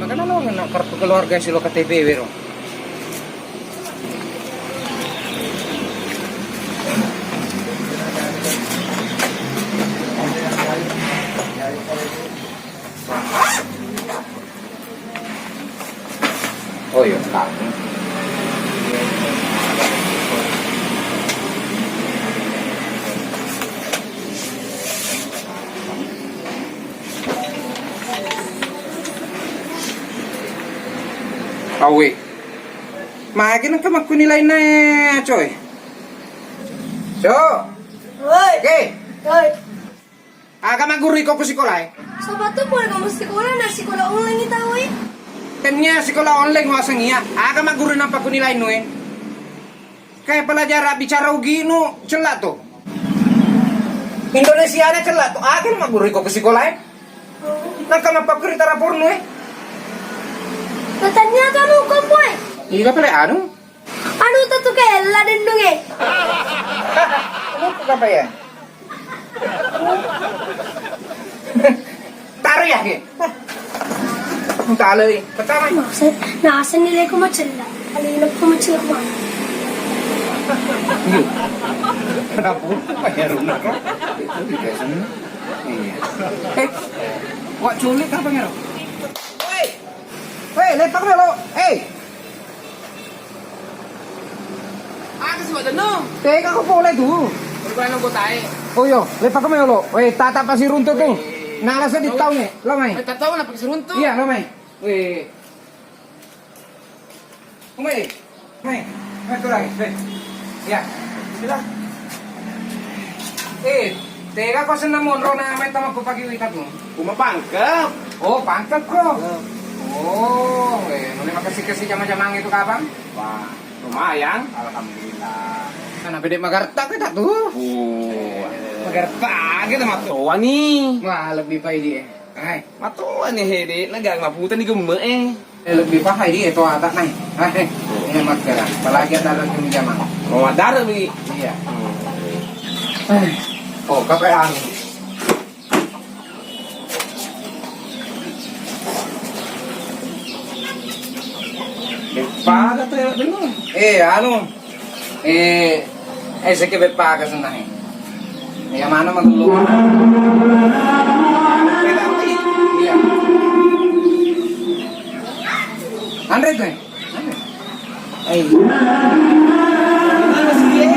Maganda naman na kartu keluarga sila ka TV pero. Oh, yun ka. Awi. Makin ang kamag kunilay na Choy. So. Hoy! Okay. Hoy! Aga maguri ko sikolay. Sabat tuh boleh kamu sekolah na sekolah online kita hoy. Kanya sekolah online wasang iya. Aga maguri ng pakunilay no eh. Kaya pelajar bicara ugi no celat to. Indonesia na celat to. Aga maguri ko sikolay. Nakamapakuri rapor no eh. Katanya kamu kompoy. Iya pala ano? Anu tuh kayak lah dendung eh. Ano po ka pa yan? Taro ya ke? Ang talo eh. Patama eh. Nasa nilai ko macilla. Halina ko macilla ko. Kenapa? Mayroon na ka? Iya. Eh, wak culik ka pa nga? Hey! Hey, lepak na lo! Hey! Kasi wala no. Teka ko po ulit ho. Ano ba nang tayo? Oh yo, lepak ka mayo lo. Wey, tata pa si Runto to. Nalasa di tao niya. Lamay. Ay, tatawa na pagsurunto. Iya, lamay. Wey. Umay. Umay. Ito lang. Iya. Sila. Teka ko sa namonro na may tamag ko pag-iwitat mo. Pumapangkap. Oh, pangkat ko. Oh, ano makasih-kasih jama-jamang itu kapan? Wah, lumayan. Alhamdulillah. Kan pwede magarta kita tuh. Oh. Magarta kita mah. Matuwa ni. Wah, lebih pa ini. Ay, Matuwa ni hede. Nagagaputan ni gumme eh. lebih pa ini itu ata nai. Ay, ini magkara. Palagi ada lagi jamang. Oh, dara bi. Iya. Ay. Oh, kapean. Paga tayo dulu. Anu. Ese que berpaga senang. Ya mana matulungan. Iya. Andre tuh. Ay. Mana sih ye?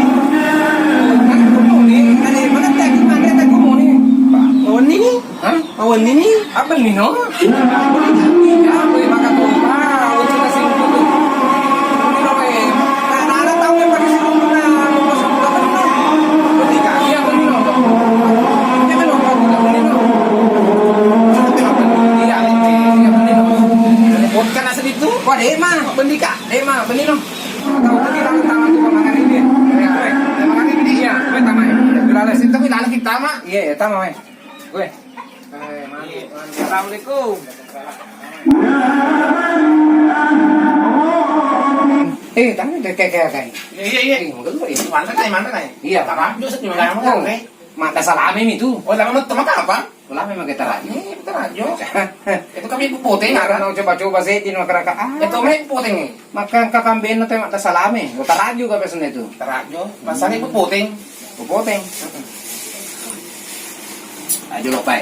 Awan nini? Hah? Awan nini? Apa nih no? Ya, boleh makan tumpah. Udah kasih dulu. Ini loh, Nana tahu yang pakai sirupnya. Mau sebulan kan? Ketika iya beli no. Ya kan lo mau beli no. Iya, iya beli no. Bukan asal itu. Wah, deh mah, beli kak, beli no. Tahu lagi lang tangan tuh makan ini. Makan ini ya, gue tama ya. Gilales itu kita lagi tama. Iya, tama ya. Gue. Mantap. Assalamualaikum. Tama kayak. Iya. Mana tay? Iya, Tama. Jus ni mga mo eh. Mata salamin itu. Oh, lama mo tumaka apa? Wala may magkita lagi. Ito radyo. Ito kami puputing. Ano coba-coba sa itin makaraka. Ito may puputing eh. Makang kakambin na tayo mata salami. O taradyo ka pesan ito. Radyo. Masani puputing. Pupoteng. Ayo lo pa.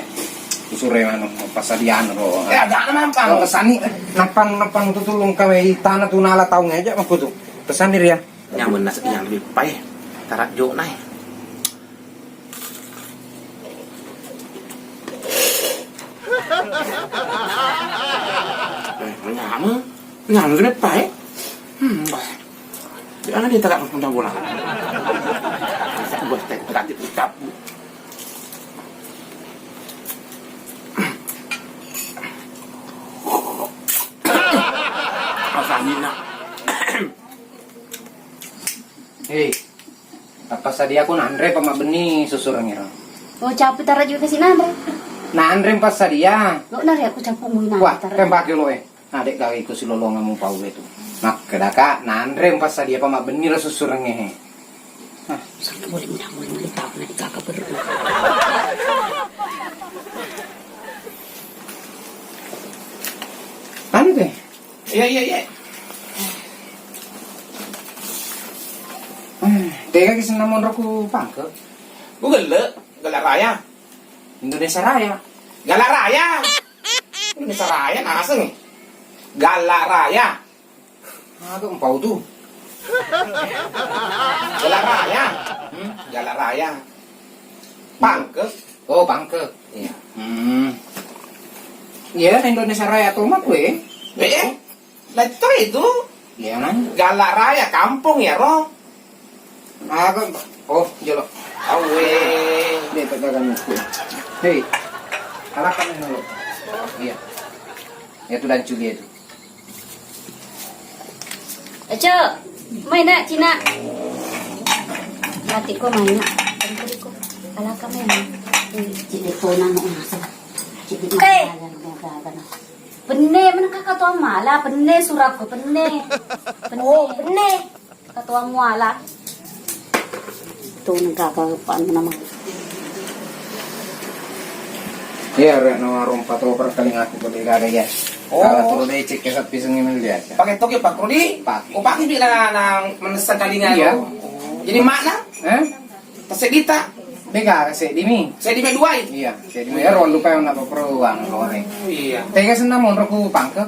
Usure ano pasadian ro. Eh, ada naman pa. Ang kasani napan tutulong kami tanah tunala taong aja maputo. Pesan diri ya. Nyaman na sa iyang lebih pay. Taradyo na eh. Nyaman lebih pay. Di mana dia tagak punta bola? Buat tek gratis ucap. Asalina. Apa sadia ko na Andre pamabeni susurang ira. Oh, capek tara juga si Nandre. Na Andre pas sadia. Lo nari aku capek mo na. Wah, tembak lo eh. Adek gawin ko si lolongan mo pa uwi to. Nak kedaka na Andre pas sadia pamabeni ra susurang eh. Sakit boleh mudah tahu na ikakabaru. Iya. Tega kisah namun roku pangke. Gue Galak Raya. Indonesia Raya. Galak Raya. Indonesia Raya nasa nih. Galak Raya. Aduh, empau tuh. Galak Raya. Galak Raya. Pangke. Oh, pangke. Iya. Iya, Indonesia Raya tomat gue. Lah itu. Iya, nanya. Galak Raya kampung ya, Ro. Aku, oh, jolo. Awe. Dia pegangan itu. Hei, kalahkan dulu. Iya. Itu dan culi itu. Aco, main nak Cina. Mati ko main nak. Tadi ko. Alah kami main. Cik ko na mo masalah. Cik ko na. Penne mana kakak tuang malah penne surat ko penne. Oh, penne. Katuang wala. Ito nagkakapaan mo naman. Iya, no rompa to perkaling aku boleh gaya. Kalau turun dari cek kesat pisang ini dia. Pakai toge Pak Rudi. Pakai. Oh, pakai bila nang menesan kalinya. Iya. Jadi makna Pasedita. Bega kasi dimi. Saya di meduai. Iya, saya dimi ron lupa yang napa peruang goreng. Iya. Tega senang mon roku pangke.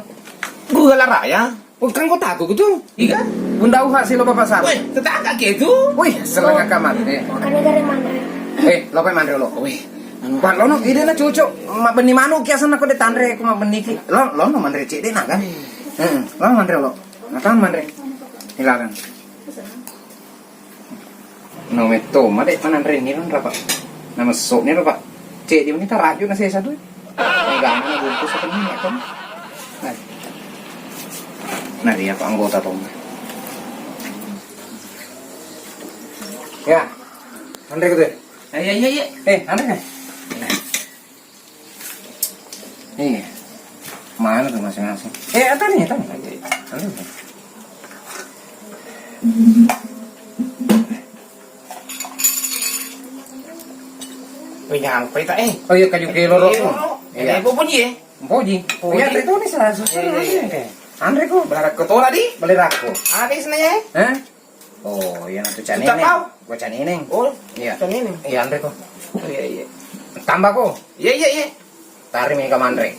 Gue Galak Raya. Bukan kau tahu gitu. Iya. Bunda uha si lopa pasar. Weh, tetangga gitu. Wih, selengah kamar. Makan negara mana? Lopa mandre lo. Wih. Pan lono ide na cucu. Ma beni manu kiasan aku de tandre aku ma beni ki. Lono mandre cek de na kan. Lono mandre lo. Natan mandre. Hilagan. No me toma de panandre ni ron rapa. Nama sok ni rapa. Cek di ni taraju na saya satu. Gana na bungkus sa kanya kan. Nah dia apa anggota Tom. Ya. Andre gitu. Iya. Andre. Iya. Mana tuh masing-masing? Tadi. Weh, jangan lupa tak Oh iya kayu kilo ro. Iya. Ibu pun ye. Poji. Iya, itu nih salah susu. Andre ko, Belar ketua tadi. beli rako. Ada sebenarnya. Hah? Oh, iya nanti cani Kita neng. tahu. Gua cani neng. Oh, Iya. kan ini. Iya Andre ko. Iya. Tambah ko. Iya. Tarim ini ke Andre.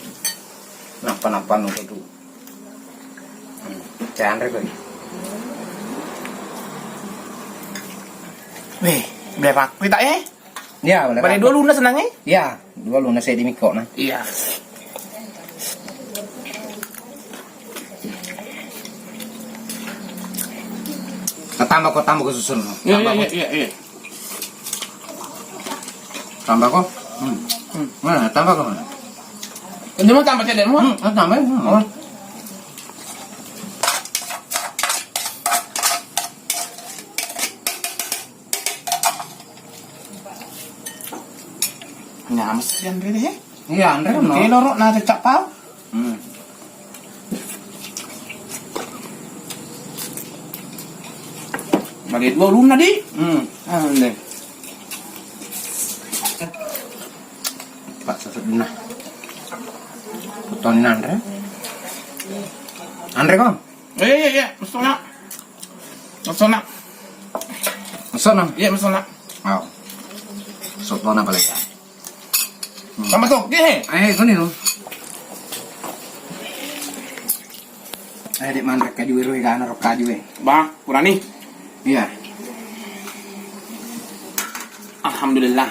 Napa nu itu. Cek Andre ko. Weh, berapa kita Iya, boleh. Balik dulu lunas senangnya. Iya, dua lunas saya di Miko nah. Iya. Tambah ko susun. Iya. Tambah ko. Mana tambah ko. Ini mau tambah cedek mau? Tambah. Oh. Nyamas sih Andre deh. Iya, Andre no. Oke, lorok na cecak pau. Balik dua luna di. Ande. Pak sesat dina. Putonin Andre. Andre ko. Iya. Mesona. Sono. Iya, mesona. Oh. Soto na pala ya. Sama tuh, ge. Kuni no. Di man rek kaju iro igana ro kaju Bang, kurani. Iya. Alhamdulillah.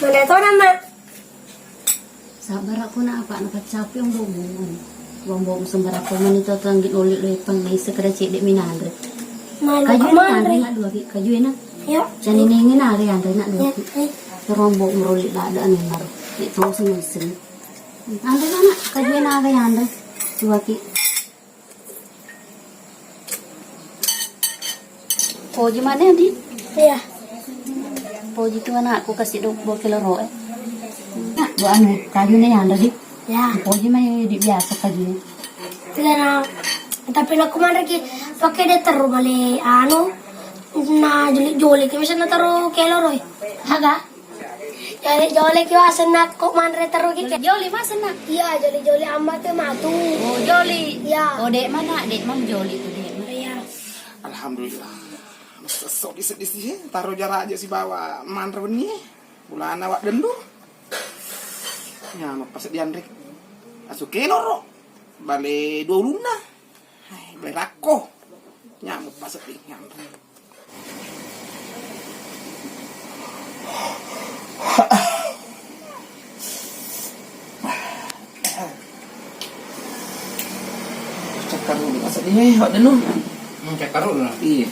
Mana tahu nama? Sabar ako na apa nakacapi ang buong sembar ako man ito tanggit ulit pang may sekre cik dek minandre. Mana Kayu kemana? na na dua kayu na. Ya. Janiningin na ri andre na dua. Ya. Terombo merulik da ada anu naru. Itu sen. Andre na kayu na ri andre. Dua ki. Poji mana di? Iya. Poji tu anak aku kasih 2 kilo roe. Nah, dua anu kayu na yan di. Ya. Poji mah di biasa kayu. Tidak. Tapi nak kemana ki? Pakai dia taruh balik anu. Na joli ki bisa na taruh keloroy. Haga? Joli kiwasan nak kok manre terus gitu. Joli masa nak? Iya, joli amat tuh matu. Oh, Joli. Iya. Oh, dek mana? Dek mam Joli tuh dek. Iya. Alhamdulillah. Sok disedih taruh jarak aja si bawa mantra benih. Bulan awak dendu. Ya, pas di Andrik. Asuke loro. Bale 2 luna. Hai, bale rako. Nyamuk pas di nyamuk. Cakar dulu pas di awak dendu. Cakar dulu. Iya.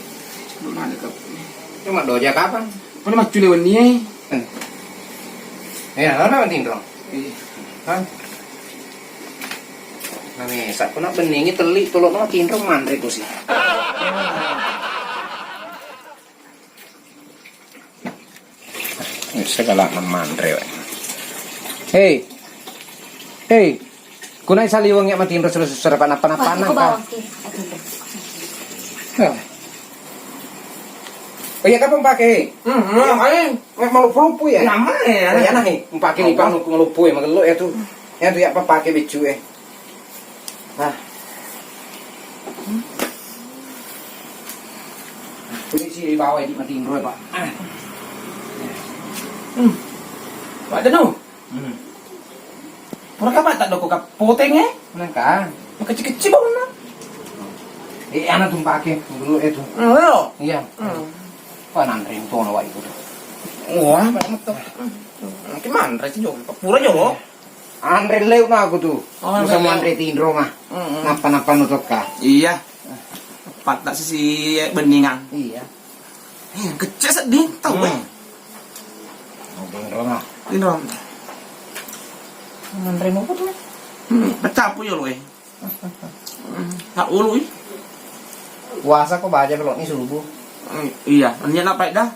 Belum ada kau. Cuma doja kapan? Mana mak cule benih? Ya, mana tindro? Iya. Kan? Nah, sak kena beningi telik tulok nama tindro mandre ku sih. Segala mandre. Hei. Hei. Kunai saliwang ya mati tindro susur apa-apa Aku bawa ke. Oh iya kapan pakai? Makanya malu pelupu ya. Lama ya. Oh iya nah, pakai nih bang ngelupu ya, mageluk ya tuh. Ya tuh ya apa pakai baju ya. Nah. Polisi di bawah di mati indro Pak. Pak Danu. Pura kapan tak doko kap potengnya? Nangka. Kecil-kecil banget. Anak tuh pakai dulu itu. Iya. Wah nantri itu nawa itu. Wah, banget tuh. Gimana sih Jo? Pura Jo. Andre lewat na aku tuh. Oh, Bisa Andre Andre tindro mah. Napa-napa nutuk ka. Iya. Pat tak sisi beningan. Iya. Kecil sedih, tahu ya. Oh tindro mah. Ini Andre mau tuh. Pecapu ya lo Tak ulu Puasa kok baca belok nih subuh. Iya, ini apa dah?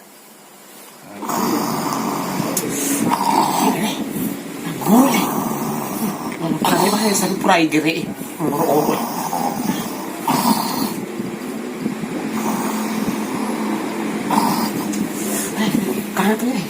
Boleh. Kali bahaya satu purai gere. Oh. Karat ni.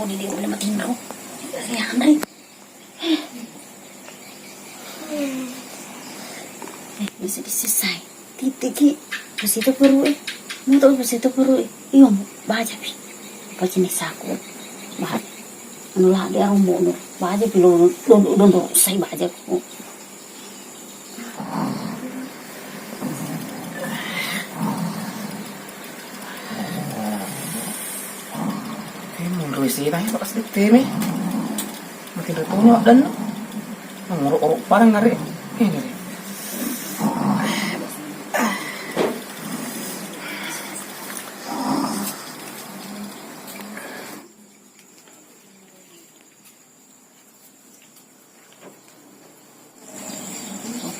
Di dia boleh mati indro. Ya, Andre. Bisa selesai. Titik Pasito perlu Mau tahu pasito perlu Iyo mo baca pi. Pakai ni saku. Bahat. Anu lah dia rumbo no. Baca pi lo saya baca ko. Ruisi tayo bakas di teme. Makin retuno dan nguruk-uruk parang ngari. Ini.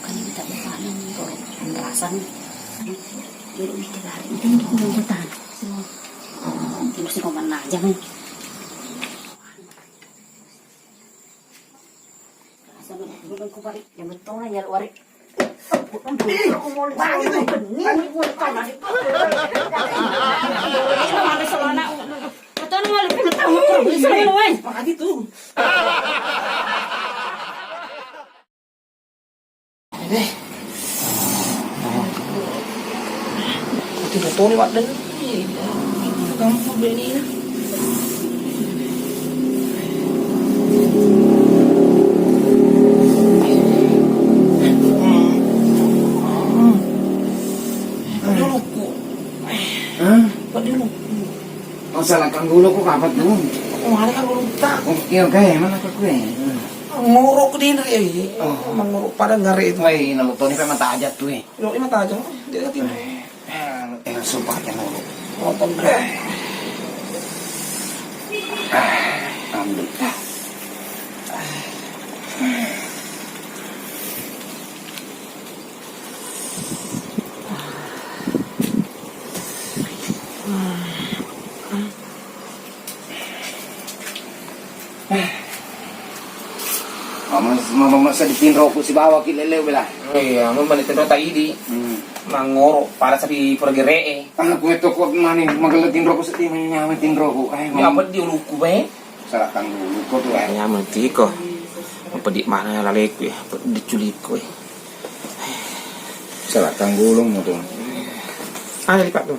Kan kita buka nang perasan. Jadi kita hari ini kumpulan. Kita mesti kemana aja nih. Bukan kubari, yang betul lah ya luar. Bukan betul, aku mau lihat ini benih, mau lihat lagi. Ini mana selana? Betul mau lihat betul mau bisa luar. Makasih tuh. Ini. Itu betul nih Pak Dan. Kamu beli ini. Masalah kang gulo ko kapat mo. Ada kan luta. Iyo kaya mana ka ko eh. Nguruk din rin manguruk pada ngari itu. Wai naluto ni pa mata aja tuh eh. Yo mata aja. Dia kan Sumpah aja nulu. nonton. Alhamdulillah. Mama masa ditinro ko si bawa kilelew bela. Iya, mo manitin ro tayo di. Mangoro para sa purgere. Aku itu kok mani magalatin ro ko sa timan niya tinro ko. Ay, Di apa di uluku ba? salatang dulu ko tuh ay. Kaya manti ko. Mampadi mana lalek ko, diculik ko. Salatang gulong mo tuh. Ano lipat to?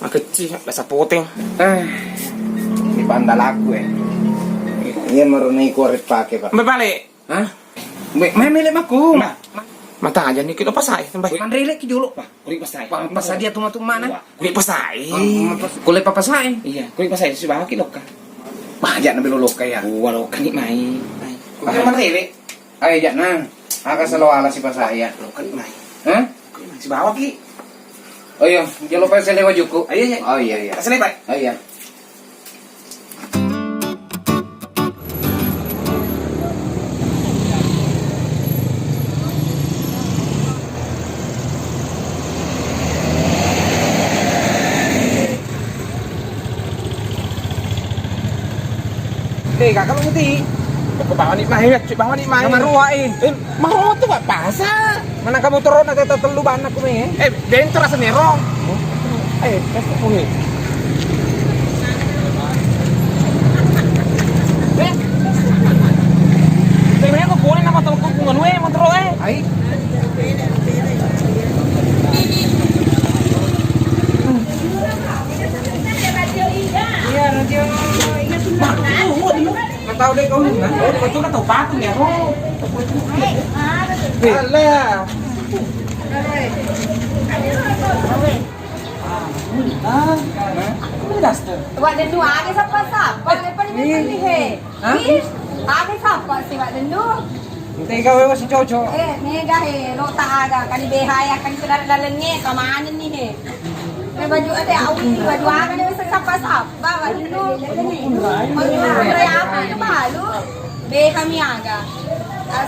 Makeci, basa poteng. Di pandal aku Iya marunay ko rin pake pa. Balik. Hah? May milim ako. Mata aja nih kita pasai, tambah. Manrele ki dulu pa. Kulit pasai. Pasa dia tumatuma na. Kulit pasai. Kulay papasay. Iya, kulit pasai si bawa kilok ka. Bahaya na bilulok kaya. Walau kan mai. Kulit manrele. Ay, ya na. Aka sa lawala si pasaya. Kan mai. Hah? Si bawa ki. Oh iya, jangan lupa saya lewat juku. Iya, iya. Oh iya iya. Kasih lebat. Oh iya. Kakak lu ngerti? Ke bawah nih main, cik bawah nih main. Maruain. Mau tuh gak pasa. Mana kamu turun nanti telu banak ko eh. Dentro rasa nerong. Kasih kulit. Sebenarnya aku boleh nama temen hubungan motor Ay. Iya, radio. Nggak tahu deh kau nggak. Betul kan tahu patung ya, Ro. Alah. Wak dendu ada siapa-siapa lepas ni ni he. Ada siapa si wak dendu? Nanti kau ewa si cocok. Nega he, lo tak aga kali behaya kali sedar dalamnya kemana ni he. Baju ada awi baju aga ni siapa-siapa wak dendu. Baju apa tu balu? Be kami aga.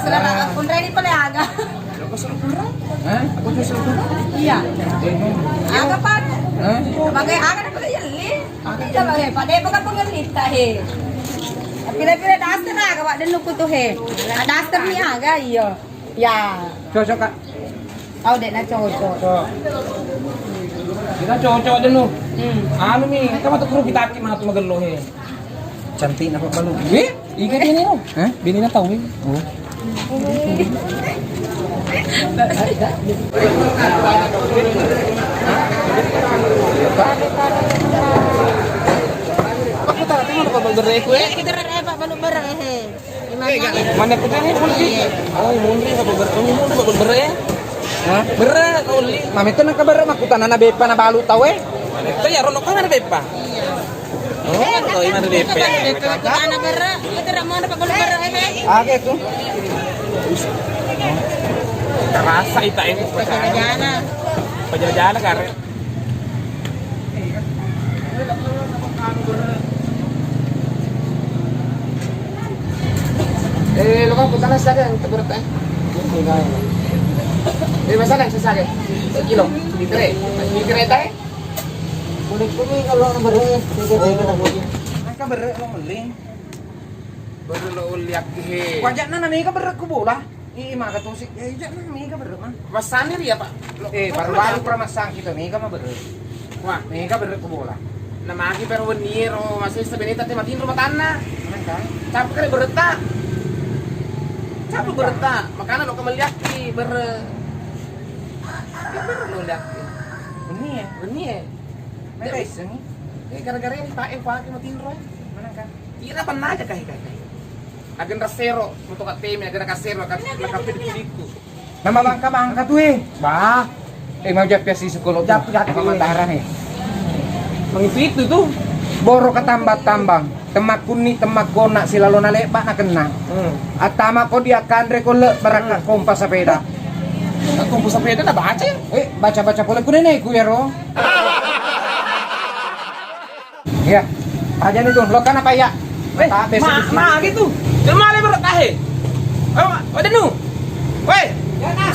Saudara pun ready pada aga. Aku susul tu. Iya. Aga pan. Bagai aga na pala yali. Aga bagai pada bagai pengelita he. Pila-pila daster aga wak dendu ko tu he. Daster ni aga iya. Ya. Cocok kak. Oh dek na cocok. Kita cowok-cowok dulu. Anu nih, kamu tuh kru kita aki mana tuh magelo he. Cantik nampak balu. Ikan ini oh. Bini na tahu Oh. Aku tak tahu apa berbere ku Kita rere pak balu berehe. Mana ku tanya pulki. Oh, mundri apa berbere? Hah? Bere uli. Mami itu nak kabar mak kutan na bepa na balu tahu Itu ya rono kan ada bepa. Oh, kalau mana bepa. Anak bere, kita ramon pak balu berehe. Ake tu. Kerasa ita ini. Pajajaran karet. Lo kan kutan na sa akin, taburot masalah sa akin. Kilo, litre. Litre tayo. Kulit-kulit kalau orang beres. Ka bere lo uli. Bere lo uli akhe. Wajak na nami ka bere ko bola. Maka tusik. Wajak na nami ka bere man. Masanir ya, Pak? Baru-baru pramasang kita nih ka bere. Wah, Nih ka bere ko bola. namagi pero weniro masih sebenita teh matiin rumah tanah. Kan? Capek kali bereta. Capek bereta. Makanya lo kemeliaki bere. Bere lo liaki. Ini ya. Beni ya. May guys, ini. Gara-gara yang pakai matiin roy. Mana kan? Iya apa aja kah. Agen rasero untuk katemi agen kasero akan nakapit diriku. Nama bangka tuh Bah. Mau jap si sekolah. Jap pemataran Mengitu itu tuh. Boro ketambang-tambang. Temak kuni, temak gona sila lo nalepa na kena. Atama ko dia kandre ko le baraka kompas sepeda. Kumpul sepeda na baca ya? Baca-baca pula kunen ku ya ro. Ya. Aja nih tuh, lo kan apa ya? Gitu. Demale bertahe. Ayo, ada nu. Woi. Ya na.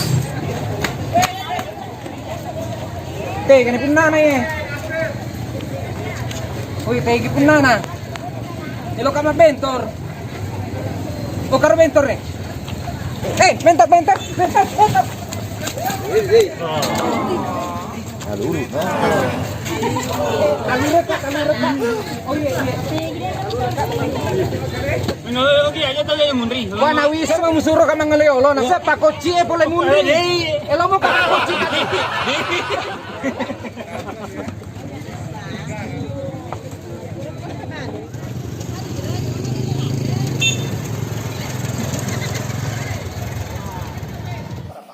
Kani punna na ye. Uy, tegi punna na. Ilo ka mabentor. O karo bentor eh. Bentar. Kalurut Pak. Oh iya. Wah, nawisa mamusuro ka mga leolo. Nasa pakotsi pole mundi. Elo mo pakotsi.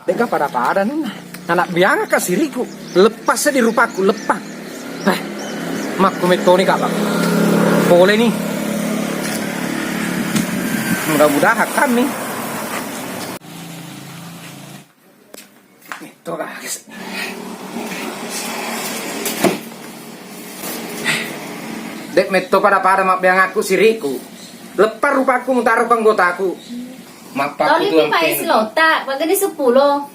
Deka pada nih. Anak biang ka siriku. Lepas di rupaku, lepas. Mak kumetoni kak bang. Boleh nih. Mudah-mudahan kami. Itu guys. Dek meto pada mak biang aku siriku. Lepas rupaku mutaruh kanggotaku. Loli pi pa islota, pagani 10.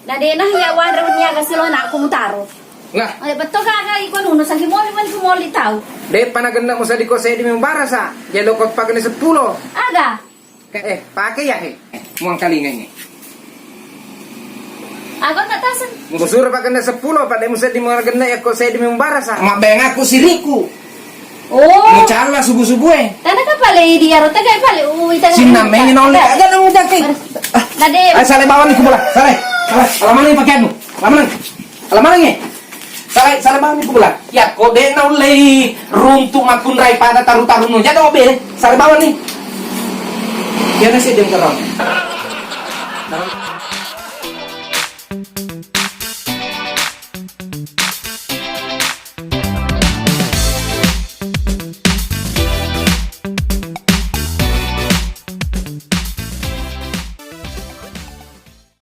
Na de na hiyawan ra niya kasi lo na ako mutaro. Nga, Ay bato ka ikon uno sa himoli man kumoli taw. dek panaganda mo sa di ko sa di mo barasa. Jalo ko pag ni 10. Aga. Pakai ya muang kalingay ni. Agon na tasan. Musura pag na 10 pada mo sa di mo ganda ya ko sa di mo barasa. Mabeng ako siriku. Oh. Ni chala subuh-subuh eh. Tanda ka pala di aro tagay pala uwi taga. Sinameng nol agak nang udah kay. Na de. Ay sale bawan ni kubula. Sale. Alaman ni pakaian mo. Alaman ni. Sale bawan ni kubula. Ya ko de na ulay runtu makun rai pada taru-taru no. Jadi obe. Sale bawan ni. Yan na si dem karon.